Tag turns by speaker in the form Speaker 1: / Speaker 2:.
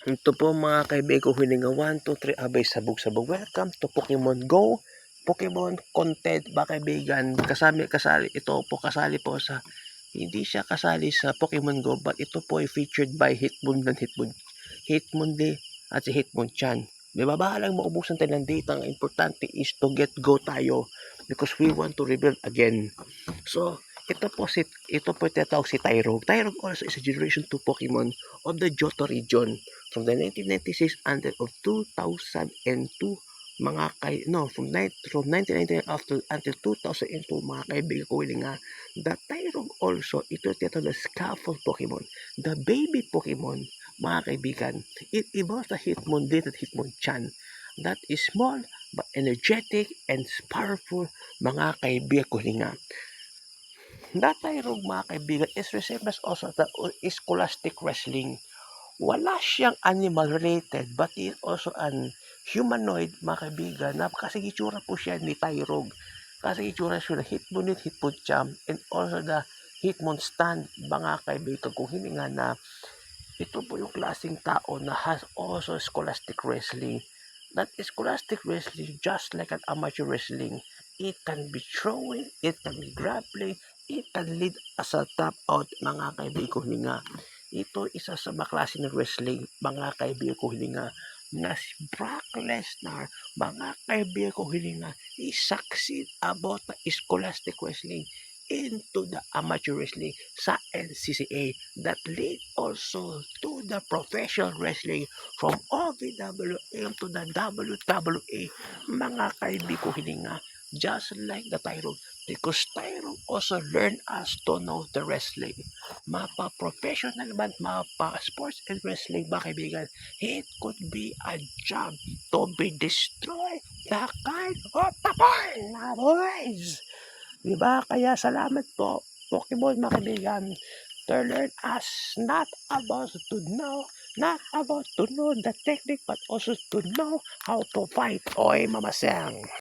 Speaker 1: Ito po mga kaibigan ko, hininga 1, 2, 3, abay sabog-sabog. Welcome to Pokemon Go, Pokemon content mga kaibigan. Kasali ito po, kasali po sa, hindi siya kasali sa Pokemon Go, but ito po ay featured by Hitmonlee at si Hitmonchan. May babahalang maubusan tayo ng data. Ang importante is to get go tayo because we want to rebuild again. So, ito po tinatawag si Tyrog. Tyrog also is a Generation 2 Pokemon of the Johto region from the 1996 until of 2002 from 1999 after until 2002 mga kaibigan ko nga the Tyrog also ito tinatawag na Scaffold Pokemon, the baby Pokemon mga kaibigan. It evolves the Hitmonlee at Hitmonchan that is small but energetic and powerful mga kaibigan ko nga. That Tyrog mga kaibigan is resembles also the scholastic wrestling. Wala siyang animal related but is also an humanoid mga kaibigan na kasi itsura po siya ni Tyrog. Kasi itsura siya na Hitmonlee, Hitmonchan and also the Hitmonstand mga kaibigan kung hininga na ito po yung klaseng tao na has also scholastic wrestling. That scholastic wrestling just like an amateur wrestling. It can be throwing, it can be grappling, it can lead as a tap out mga kaibigan ko hininga. Ito isa sa mga klase ng wrestling mga kaibigan ko hininga na si Brock Lesnar mga kaibigan ko hininga i-succeed about the scholastic wrestling into the amateur wrestling sa NCCA that lead also to the professional wrestling from OVWM to the WWE mga kaibigan ko hininga just like the Tyrone because Tyrone also learn us to know the wrestling mapa-professional man, mapa-sports and wrestling ba kaibigan, it could be a job to be destroyed the kind of the point, mga boys. Diba? Kaya salamat po, Pokemon mga kaibigan, to learn us not about to know the technique, but also to know how to fight. Oy, mamasang.